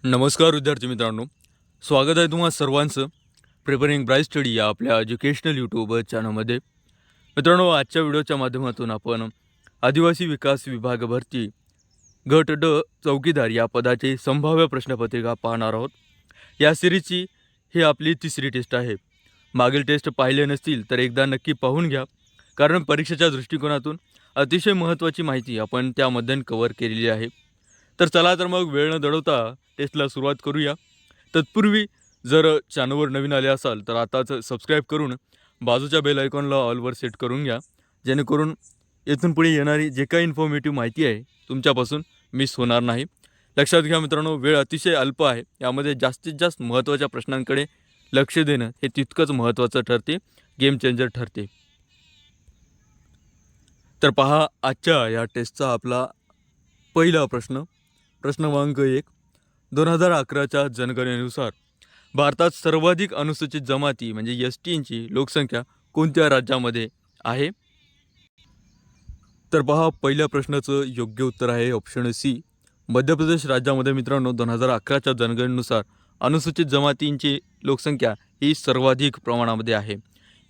नमस्कार विद्यार्थी मित्रांनो, स्वागत आहे तुम्हा सर्वांचं प्रिपेरिंग ब्राईट स्टडी या आपल्या एज्युकेशनल यूट्यूब चॅनलमध्ये. मित्रांनो, आजच्या व्हिडिओच्या माध्यमातून आपण आदिवासी विकास विभाग भरती गट ड चौकीदार या पदाची संभाव्य प्रश्नपत्रिका पाहणार आहोत. या सिरीजची ही आपली तिसरी टेस्ट आहे. मागील टेस्ट पाहिले नसतील तर एकदा नक्की पाहून घ्या, कारण परीक्षेच्या दृष्टिकोनातून अतिशय महत्त्वाची माहिती आपण त्यामध्ये कव्हर केलेली आहे. तर चला तर मग वेळ न दडवता टेस्टला सुरुवात करूया. तत्पूर्वी जर चॅनलवर नवीन आले असाल तर आताच सबस्क्राईब करून बाजूच्या बेल आयकॉनला ऑलवर सेट करून घ्या, जेणेकरून इथून पुढे येणारी जे काही इन्फॉर्मेटिव्ह माहिती आहे तुमच्यापासून मिस होणार नाही. लक्षात घ्या मित्रांनो, वेळ अतिशय अल्प आहे. यामध्ये जास्तीत जास्त महत्त्वाच्या प्रश्नांकडे लक्ष देणं हे तितकंच महत्त्वाचं ठरते, गेम चेंजर ठरते. तर पहा, आजच्या या टेस्टचा आपला पहिला प्रश्न क्रमांक 1. 2011च्या जनगणनेनुसार भारतात सर्वाधिक अनुसूचित जमाती म्हणजे एसटींची लोकसंख्या कोणत्या राज्यामध्ये आहे? तर पहा, पहिल्या प्रश्नाचं योग्य उत्तर आहे ऑप्शन सी, मध्य प्रदेश राज्यामध्ये. मित्रांनो, 2011च्या जनगणनेनुसार अनुसूचित जमातींची लोकसंख्या ही सर्वाधिक प्रमाणामध्ये आहे.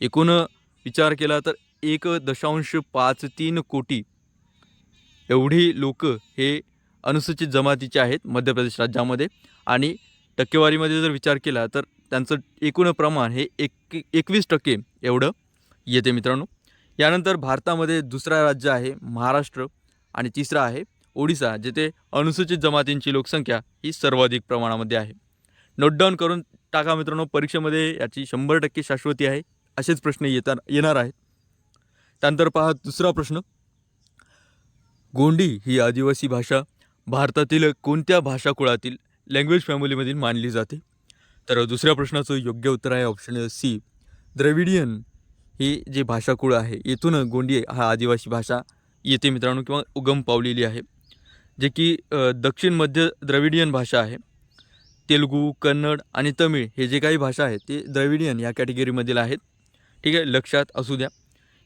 एकूण विचार केला तर 1.53 कोटी एवढी लोक हे अनुसूचित जमातीचे आहेत मध्य प्रदेश राज्यामध्ये. आणि टक्केवारीमध्ये जर विचार केला तर त्यांचं एकूण प्रमाण हे 21% एवढं येते मित्रांनो. यानंतर भारतामध्ये दुसरा राज्य आहे महाराष्ट्र आणि तिसरा आहे ओडिसा, जिथे अनुसूचित जमातींची लोकसंख्या ही सर्वाधिक प्रमाणामध्ये आहे. नोट डाऊन करून टाका मित्रांनो, परीक्षेमध्ये याची 100% शाश्वती आहे. असेच प्रश्न येणार आहेत. त्यानंतर पहा दुसरा प्रश्न, गोंडी ही आदिवासी भाषा भारतातील कोणत्या भाषाकुळातील लँग्वेज फॅमिलीमधील मानली जाते? तर दुसऱ्या प्रश्नाचं योग्य उत्तर आहे ऑप्शन सी, द्रविडियन ही जे भाषाकुळ आहे इथून गोंडी हा आदिवासी भाषा येते मित्रांनो, किंवा उगम पावलेली आहे, जे की दक्षिण मध्य द्रविडियन भाषा आहे. तेलुगू, कन्नड आणि तमिळ हे जे काही भाषा आहेत ते द्रविडियन या कॅटेगरीमधील आहेत. ठीक आहे, लक्षात असू द्या.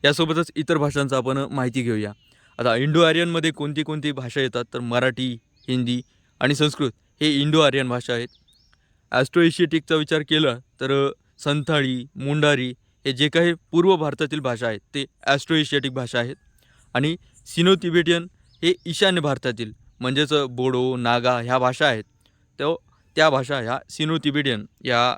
यासोबतच इतर भाषांचा आपण माहिती घेऊया. आता इंडो आर्यनमध्ये कोणती कोणती भाषा येतात? तर मराठी, हिंदी आणि संस्कृत हे इंडो आर्यन भाषा आहेत. ॲस्ट्रो एशियाटिकचा विचार केला तर संथाळी, मुंडारी हे जे काही पूर्व भारतातील भाषा आहेत ते ॲस्ट्रो एशियाटिक भाषा आहेत. आणि सिनो तिबेटियन हे ईशान्य भारतातील म्हणजेच बोडो, नागा ह्या भाषा आहेत. त्या भाषा ह्या सिनो तिबेटियन या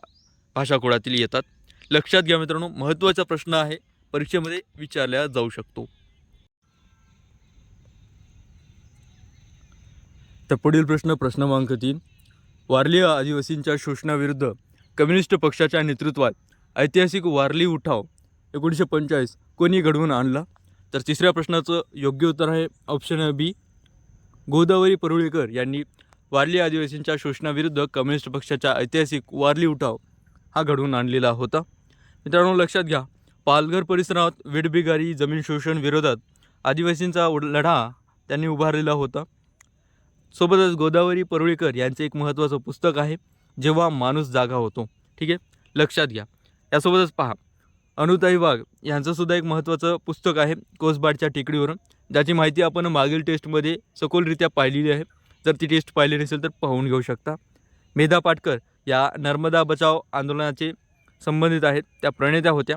भाषाकुळातील येतात. लक्षात घ्या मित्रांनो, महत्त्वाचा प्रश्न आहे, परीक्षेमध्ये विचारला जाऊ शकतो. तर पुढील प्रश्न क्रमांक 3, वारली आदिवासींच्या शोषणाविरुद्ध कम्युनिस्ट पक्षाच्या नेतृत्वात ऐतिहासिक वारली उठाव 1945 कोणी घडवून आणला? तर तिसऱ्या प्रश्नाचं योग्य उत्तर आहे ऑप्शन बी, गोदावरी परुळेकर यांनी वारली आदिवासींच्या शोषणाविरुद्ध कम्युनिस्ट पक्षाचा ऐतिहासिक वारली उठाव हा घडवून आणलेला होता. मित्रांनो, लक्षात घ्या, पालघर परिसरात वेठबिगारी, जमीन शोषण विरोधात आदिवासींचा लढा त्यांनी उभारलेला होता. सोबतच गोदावरी परुळेकर यांचे एक महत्त्वाचं पुस्तक आहे, जेव्हा माणूस जागा होतो. ठीक आहे, लक्षात घ्या. यासोबतच पहा, अनुताई वाघ यांचंसुद्धा एक महत्त्वाचं पुस्तक आहे, कोसबाडच्या टेकडीवरून, ज्याची माहिती आपण मागील टेस्टमध्ये सखोलरित्या पाहिलेली आहे. जर ती टेस्ट पाहिली नसेल तर पाहून घेऊ शकता. मेधा पाटकर या नर्मदा बचाव आंदोलनाचे संबंधित आहेत, त्या प्रणेत्या होत्या.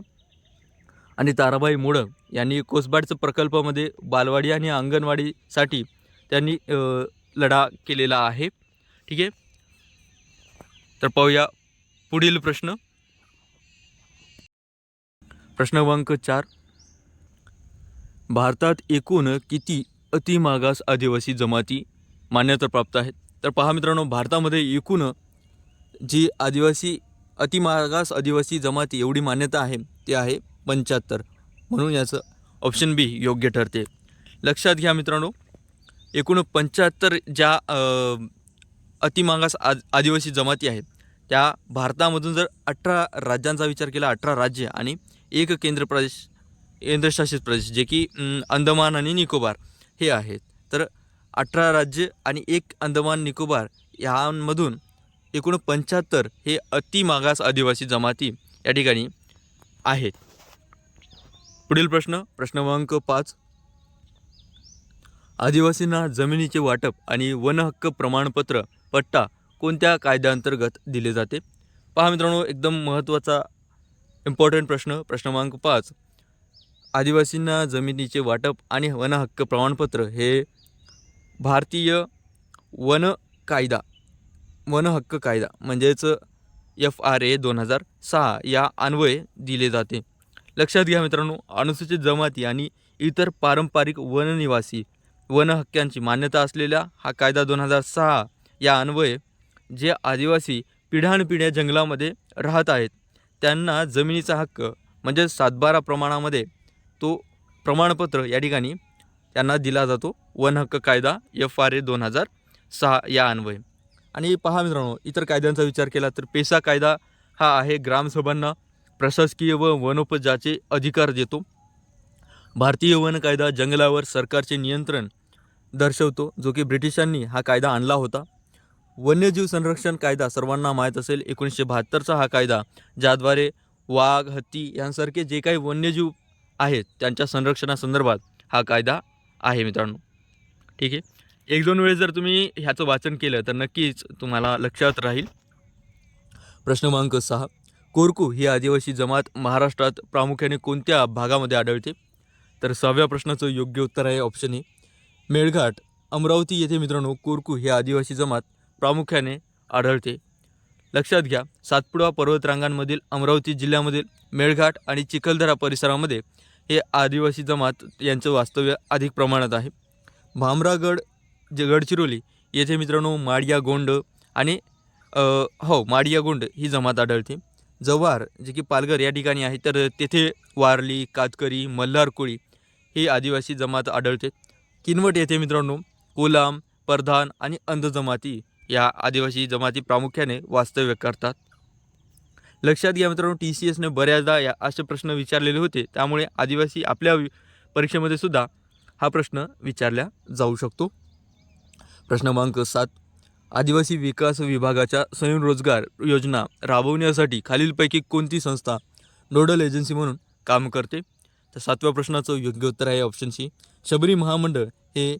आणि ताराबाई मोडक यांनी कोसबाडचं प्रकल्पामध्ये बालवाडी आणि अंगणवाडीसाठी त्यांनी लढा केलेला आहे. ठीक आहे, तर पाहूया पुढील प्रश्न क्रमांक 4, भारतात एकूण किती अतिमागास आदिवासी जमाती मान्यता प्राप्त आहेत? तर पहा मित्रांनो, भारतामध्ये एकूण जी अतिमागास आदिवासी जमाती एवढी मान्यता आहे ते आहे 75, म्हणून याचं ऑप्शन बी योग्य ठरते. लक्षात घ्या मित्रांनो, एकूण 75 ज्या अतिमागास आदिवासी जमाती आहेत त्या भारतामधून जर 18 राज्यांचा विचार केला, 18 राज्य आणि एक केंद्रशासित प्रदेश जे की अंदमान आणि निकोबार हे आहेत. तर 18 राज्य आणि एक अंदमान निकोबार ह्यांमधून एकूण 75 हे अतिमागास आदिवासी जमाती या ठिकाणी आहेत. पुढील प्रश्न क्रमांक 5, आदिवासींना जमिनीचे वाटप आणि वन हक्क प्रमाणपत्र पट्टा कोणत्या कायद्याअंतर्गत दिले जाते? पहा मित्रांनो, एकदम महत्त्वाचा इम्पॉर्टंट प्रश्न क्रमांक 5. आदिवासींना जमिनीचे वाटप आणि वन हक्क प्रमाणपत्र हे भारतीय वन कायदा वन हक्क कायदा म्हणजेच FRA 2006 या अन्वये दिले जाते. लक्षात घ्या मित्रांनो, अनुसूचित जमाती आणि इतर पारंपरिक वननिवासी वन हक्कांची मान्यता असलेला हा कायदा 2006 या अन्वये जे आदिवासी पिढ्यानपिढ्या जंगलामध्ये राहत आहेत त्यांना जमिनीचा हक्क म्हणजे 7/12 प्रमाणामध्ये तो प्रमाणपत्र या ठिकाणी त्यांना दिला जातो. वन हक्क कायदा FRA 2006 या अन्वये. आणि पहा मित्रांनो, इतर कायद्यांचा विचार केला तर पेसा कायदा हा आहे ग्रामसभांना प्रशासकीय व वनोपजाचे अधिकार देतो. भारतीय वन कायदा जंगलावर सरकारचे नियंत्रण दर्शवतो, जो की ब्रिटिशांनी हा कायदा आणला होता. वन्यजीव संरक्षण कायदा सर्वांना माहीत असेल, 1972चा हा कायदा, ज्याद्वारे वाघ, हत्ती यांसारखे जे काही वन्यजीव आहेत त्यांच्या संरक्षणासंदर्भात हा कायदा आहे मित्रांनो. ठीक आहे, 1-2 वेळेस जर तुम्ही ह्याचं वाचन केलं तर नक्कीच तुम्हाला लक्षात राहील. प्रश्न क्रमांक 6. कोरकू ही आदिवासी जमात महाराष्ट्रात प्रामुख्याने कोणत्या भागामध्ये आढळते? तर 6व्या प्रश्नाचं योग्य उत्तर आहे ऑप्शन ए, मेळघाट, अमरावती येथे मित्रांनो कोरकू ही आदिवासी जमात प्रामुख्याने आढळते. लक्षात घ्या, सातपुडा पर्वतरांगांमधील अमरावती जिल्ह्यामधील मेळघाट आणि चिखलदरा परिसरामध्ये हे आदिवासी जमात यांचं वास्तव्य अधिक प्रमाणात आहे. भामरागड गडचिरोली येथे मित्रांनो माडियागोंड आणि माडियागोंड ही जमात आढळते. जव्हार जे की पालघर या ठिकाणी आहे तर तेथे वारली, कातकरी, मल्हार कोळी ही आदिवासी जमात आढळते. किनवट येथे मित्रांनो कोलाम, परधान आणि अंध जमाती या आदिवासी जमाती प्रामुख्याने वास्तव्य करतात. लक्षात घ्या मित्रांनो, TCSने बऱ्याचदा या असे प्रश्न विचारलेले होते, त्यामुळे आदिवासी आपल्या परीक्षेमध्ये सुद्धा हा प्रश्न विचारला जाऊ शकतो. प्रश्न क्रमांक 7. आदिवासी विकास विभागाच्या स्वयंरोजगार योजना राबवण्यासाठी खालीलपैकी कोणती संस्था नोडल एजन्सी म्हणून काम करते? तर 7व्या प्रश्नाचं योग्य उत्तर आहे ऑप्शन सी, शबरी महामंडळ हे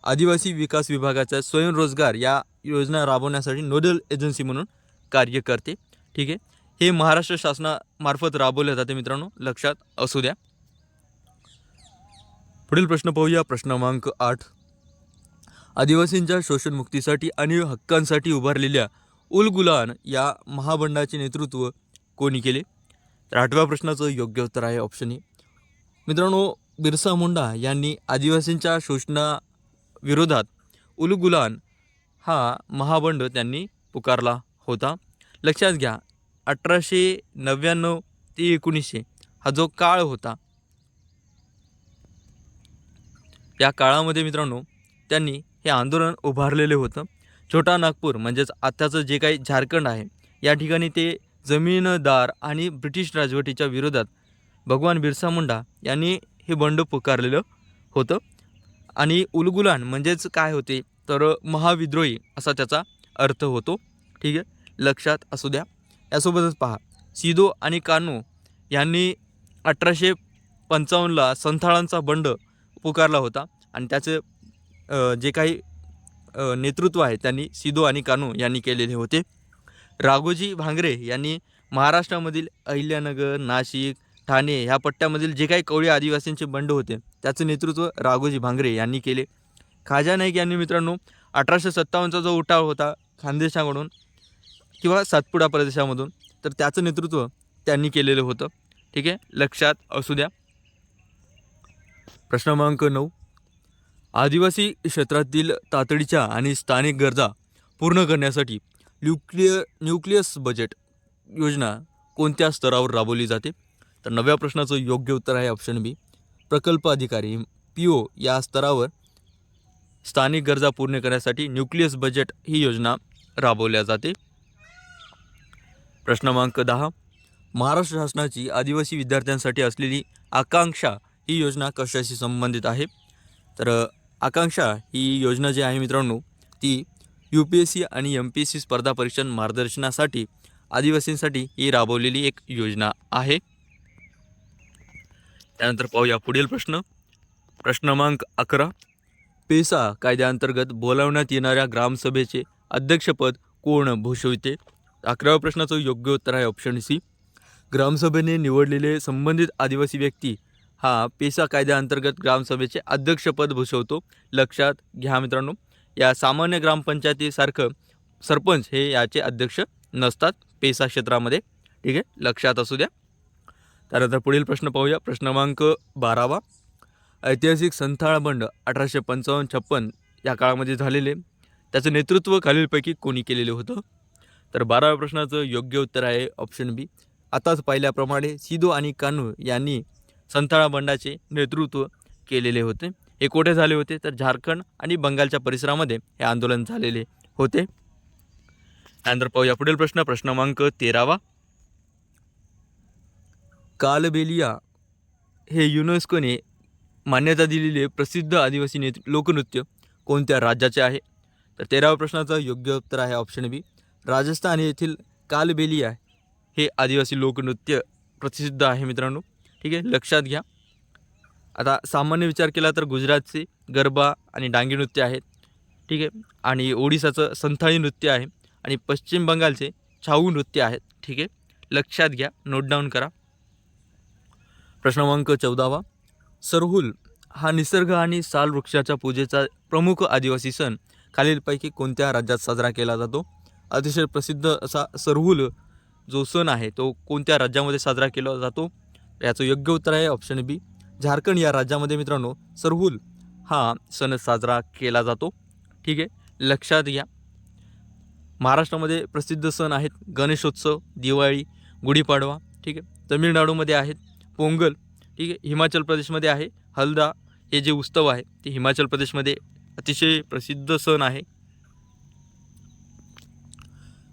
आदिवासी विकास विभागाच्या स्वयंरोजगार या योजना राबवण्यासाठी नोडल एजन्सी म्हणून कार्य करते. ठीक आहे, हे महाराष्ट्र शासनामार्फत राबवले जाते मित्रांनो, लक्षात असू द्या. पुढील प्रश्न पाहूया. प्रश्न क्रमांक 8. आदिवासींच्या शोषणमुक्तीसाठी आणि हक्कांसाठी उभारलेल्या उलगुलान या महाबंडाचे नेतृत्व कोणी केले? तर 8व्या प्रश्नाचं योग्य उत्तर आहे ऑप्शन ए, मित्रांनो बिरसा मुंडा यांनी आदिवासींच्या शोषणाविरोधात उलगुलान हा महाबंड त्यांनी पुकारला होता. लक्षात घ्या, 1899 ते 1900 हा जो काळ होता, या काळामध्ये मित्रांनो त्यांनी हे आंदोलन उभारलेले होतं. छोटा नागपूर म्हणजेच आत्ताचं जे काही झारखंड आहे या ठिकाणी ते जमीनदार आणि ब्रिटिश राजवटीच्या विरोधात भगवान बिरसा मुंडा यांनी हे बंड पुकारलेलं होतं. आणि उलगुलान म्हणजेच काय होते तर महाविद्रोही असा त्याचा अर्थ होतो. ठीक आहे, लक्षात असू द्या. यासोबतच पहा, सिदो आणि कान्हो यांनी 1855ला संथाळांचा बंड पुकारला होता आणि त्याचे जे काही नेतृत्व आहे त्यांनी सिदो आणि कान्हो यांनी केलेले होते. राघोजी भांगरे यांनी महाराष्ट्रामधील अहिल्यानगर, नाशिक, ठाणे ह्या पट्ट्यामधील जे काही कोळी आदिवासींचे बंड होते त्याचं नेतृत्व राघोजी भांगरे यांनी केले. खाजा नाईक यांनी मित्रांनो 1857चा जो उठाव होता खानदेशाकडून किंवा सातपुडा प्रदेशामधून, तर त्याचं नेतृत्व त्यांनी केलेलं होतं. ठीक आहे, लक्षात असू द्या. प्रश्न क्रमांक 9. आदिवासी क्षेत्रातील तातडीच्या आणि स्थानिक गरजा पूर्ण करण्यासाठी न्यूक्लियस बजेट योजना कोणत्या स्तरावर राबवली जाते? तर 9व्या प्रश्नाचं योग्य उत्तर आहे ऑप्शन बी, प्रकल्प अधिकारी PO या स्तरावर स्थानिक गरजा पूर्ण करण्यासाठी न्यूक्लियस बजेट ही योजना राबवल्या जाते. प्रश्न क्रमांक 10. महाराष्ट्र शासनाची आदिवासी विद्यार्थ्यांसाठी असलेली आकांक्षा ही योजना कशाशी संबंधित आहे? तर आकांक्षा ही योजना जी आहे मित्रांनो ती UPSC आणि MPSC स्पर्धा परीक्षा मार्गदर्शनासाठी आदिवासींसाठी ही राबवलेली एक योजना आहे. त्यानंतर पाहूया पुढील प्रश्न. प्रश्न क्रमांक 11. पेसा कायद्याअंतर्गत बोलावण्यात येणाऱ्या ग्रामसभेचे अध्यक्षपद कोण भूषविते? 11व्या प्रश्नाचं योग्य उत्तर आहे ऑप्शन सी, ग्रामसभेने निवडलेले संबंधित आदिवासी व्यक्ती हा पेसा कायद्याअंतर्गत ग्रामसभेचे अध्यक्षपद भूषवतो. लक्षात घ्या मित्रांनो, या सामान्य ग्रामपंचायतीसारखं सरपंच हे याचे अध्यक्ष नसतात पेसा क्षेत्रामध्ये. ठीक आहे, लक्षात असू द्या. त्यानंतर पुढील प्रश्न पाहूया. प्रश्न क्रमांक 12वा. ऐतिहासिक संथाळ बंड 1855-56 या काळामध्ये झालेले, त्याचं नेतृत्व खालीलपैकी कोणी केलेले होतं? तर 12व्या प्रश्नाचं योग्य उत्तर आहे ऑप्शन बी. आताच पाहिल्याप्रमाणे सिधो आणि कान्हू यांनी संथाळा बंडाचे नेतृत्व केलेले होते. हे कोठे झाले होते? तर झारखंड आणि बंगालच्या परिसरामध्ये हे आंदोलन झालेले होते. त्यानंतर पाहूया पुढील प्रश्न. प्रश्न क्रमांक 13वा. कालबेलिया हे युनेस्कोने मान्यता दिलेले प्रसिद्ध आदिवासी लोकनृत्य कोणत्या राज्याचे आहे? तर 13व्या प्रश्नाचं योग्य उत्तर आहे ऑप्शन बी. राजस्थान येथील कालबेलिया हे आदिवासी लोकनृत्य प्रसिद्ध आहे मित्रांनो. ठीक आहे, लक्षात घ्या. आता सामान्य विचार केला तर गुजरातचे गरबा आणि डांगी नृत्य आहेत. ठीक आहे, आणि ओडिसाचं संथाळी नृत्य आहे आणि पश्चिम बंगालचे छाऊ नृत्य आहेत. ठीक आहे, लक्षात घ्या, नोट डाऊन करा. प्रश्न क्रमांक 14वा. सरहुल हा निसर्ग आणि साल वृक्षाच्या पूजेचा प्रमुख आदिवासी सण खालीलपैकी कोणत्या राज्यात साजरा केला जातो? अतिशय प्रसिद्ध असा सरहुल जो सण आहे तो कोणत्या राज्यामध्ये साजरा केला जातो? याचं योग्य उत्तर आहे ऑप्शन बी. झारखंड या राज्यामध्ये मित्रांनो सरहुल हा सण साजरा केला जातो. ठीक आहे, लक्षात घ्या. महाराष्ट्रामध्ये प्रसिद्ध सण आहेत गणेशोत्सव, दिवाळी, गुढीपाडवा. ठीक आहे, तमिळनाडूमध्ये आहेत पोंगल. ठीक आहे, हिमाचल प्रदेशमध्ये आहे हलदा. हे जे उत्सव आहे ते हिमाचल प्रदेशमध्ये अतिशय प्रसिद्ध सण आहे.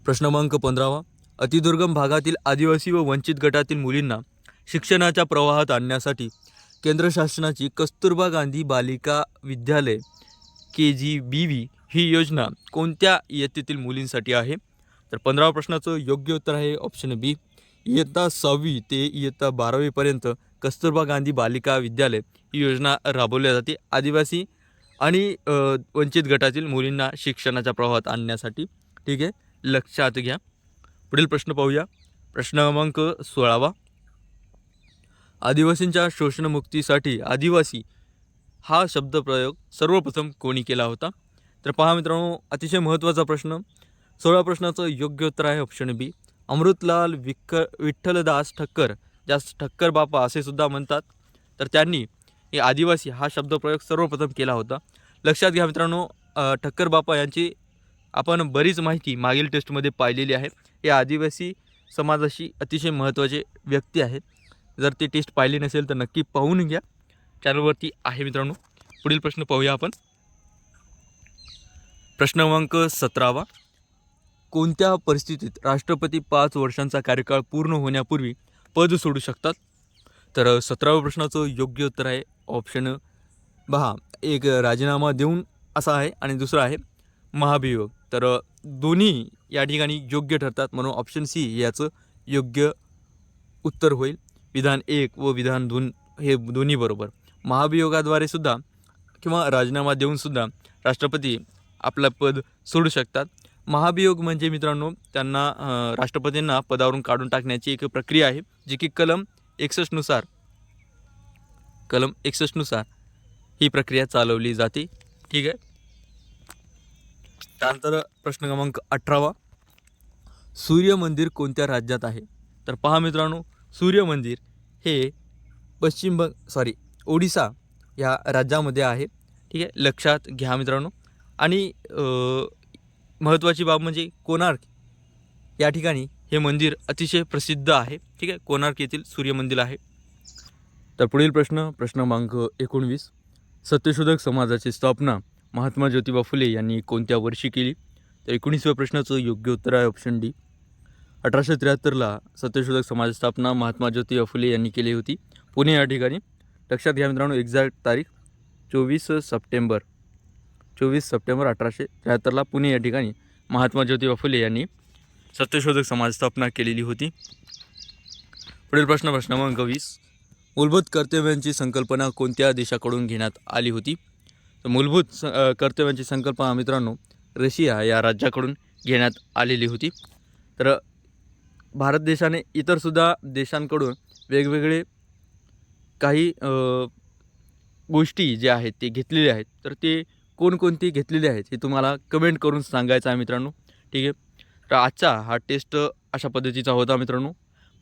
प्रश्न क्रमांक 15वा. अतिदुर्गम भागातील आदिवासी व वंचित गटातील मुलींना शिक्षणाच्या प्रवाहात आणण्यासाठी केंद्र शासनाची कस्तुरबा गांधी बालिका विद्यालय KGBV ही योजना कोणत्या इयत्तेतील मुलींसाठी आहे? तर 15व्या प्रश्नाचं योग्य उत्तर आहे ऑप्शन बी. इयत्ता 6वी ते इयत्ता 12वीपर्यंत कस्तुरबा गांधी बालिका विद्यालय ही योजना राबवली जाते आदिवासी आणि वंचित गटातील मुलींना शिक्षणाच्या प्रवाहात आणण्यासाठी. ठीक आहे, लक्षात घ्या. पुढील प्रश्न पाहूया. प्रश्न क्रमांक 16वा. आदिवासींच्या शोषणमुक्तीसाठी आदिवासी हा शब्दप्रयोग सर्वप्रथम कोणी केला होता? तर पहा मित्रांनो, अतिशय महत्त्वाचा प्रश्न. 16व्या प्रश्नाचं योग्य उत्तर आहे ऑप्शन बी. अमृतलाल विठ्ठलदास ठक्कर, ज्यास ठक्कर बापा असे सुद्धा म्हणतात, तर त्यांनी हे आदिवासी हा शब्दप्रयोग सर्वप्रथम केला होता. लक्षात घ्या मित्रांनो, ठक्कर बापा यांची आपण बरीच माहिती मागील टेस्टमध्ये पाहिलेली आहे. हे आदिवासी समाजाशी अतिशय महत्त्वाचे व्यक्ती आहेत. जर ते टेस्ट पाहिली नसेल तर नक्की पाहून घ्या, चॅनलवरती आहे मित्रांनो. पुढील प्रश्न पाहूया आपण. प्रश्न क्रमांक 17वा. कोणत्या परिस्थितीत राष्ट्रपती 5 वर्षांचा कार्यकाळ पूर्ण होण्यापूर्वी पद सोडू शकतात? तर 17व्या प्रश्नाचं योग्य उत्तर आहे ऑप्शन बहा. एक राजीनामा देऊन असा आहे आणि दुसरा आहे महाभियोग. तर दोन्ही या ठिकाणी योग्य ठरतात, म्हणून ऑप्शन सी याचं योग्य उत्तर होईल. विधान 1 व विधान 2 हे दोन्ही बरोबर. महाभियोगाद्वारे सुद्धा किंवा राजीनामा देऊन सुद्धा राष्ट्रपती आपलं पद सोडू शकतात. महाभियोग म्हणजे मित्रांनो त्यांना राष्ट्रपतींना पदावरून काढून टाकण्याची एक प्रक्रिया आहे, जी की कलम 61 नुसार ही प्रक्रिया चालवली जाते. ठीक आहे. त्यानंतर प्रश्न क्रमांक 18वा. सूर्य मंदिर कोणत्या राज्यात आहे? तर पहा मित्रांनो, सूर्य मंदिर हे ओडिसा या राज्यामध्ये आहे. ठीक आहे, लक्षात घ्या मित्रांनो. आणि महत्त्वाची बाब म्हणजे कोणार्क या ठिकाणी हे मंदिर अतिशय प्रसिद्ध आहे. ठीक आहे, कोणार्क येथील सूर्य मंदिर आहे. तर पुढील प्रश्न क्रमांक 19. सत्यशोधक समाजाची स्थापना महात्मा ज्योतिबा फुले यांनी कोणत्या वर्षी केली? तर 19व्या प्रश्नाचं योग्य उत्तर आहे ऑप्शन डी. 1873ला सत्यशोधक समाजाची स्थापना महात्मा ज्योतिबा फुले यांनी केली होती, पुणे या ठिकाणी. लक्षात घ्या मित्रांनो, एक्झॅक्ट तारीख 24 सप्टेंबर 1873ला पुणे या ठिकाणी महात्मा ज्योतिबा फुले यांनी सत्यशोधक समाज स्थापना केलेली होती. पुढील प्रश्न क्रमांक 20. मूलभूत कर्तव्यांची संकल्पना कोणत्या देशाकडून घेण्यात आली होती? तर मूलभूत कर्तव्यांची संकल्पना मित्रांनो रशिया या राज्याकडून घेण्यात आलेली होती. तर भारत देशाने इतरसुद्धा देशांकडून वेगवेगळे काही गोष्टी ज्या आहेत ते घेतलेले आहेत. तर ते कोणकोणती घेतलेली आहेत हे तुम्हाला कमेंट करून सांगायचं आहे मित्रांनो. ठीक आहे. तर आजचा हा टेस्ट अशा पद्धतीचा होता मित्रांनो.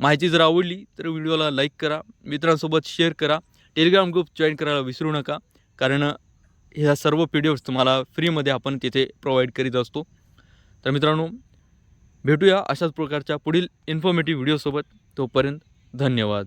माहिती जर आवडली तर व्हिडिओला लाईक करा, मित्रांसोबत शेअर करा, टेलिग्राम ग्रुप जॉईन करायला विसरू नका. कारण ह्या सर्व PDFs तुम्हाला फ्रीमध्ये आपण तिथे प्रोव्हाइड करीत असतो. तर मित्रांनो, भेटूया अशाच प्रकारच्या पुढील इन्फॉर्मेटिव्ह व्हिडिओसोबत. तोपर्यंत धन्यवाद.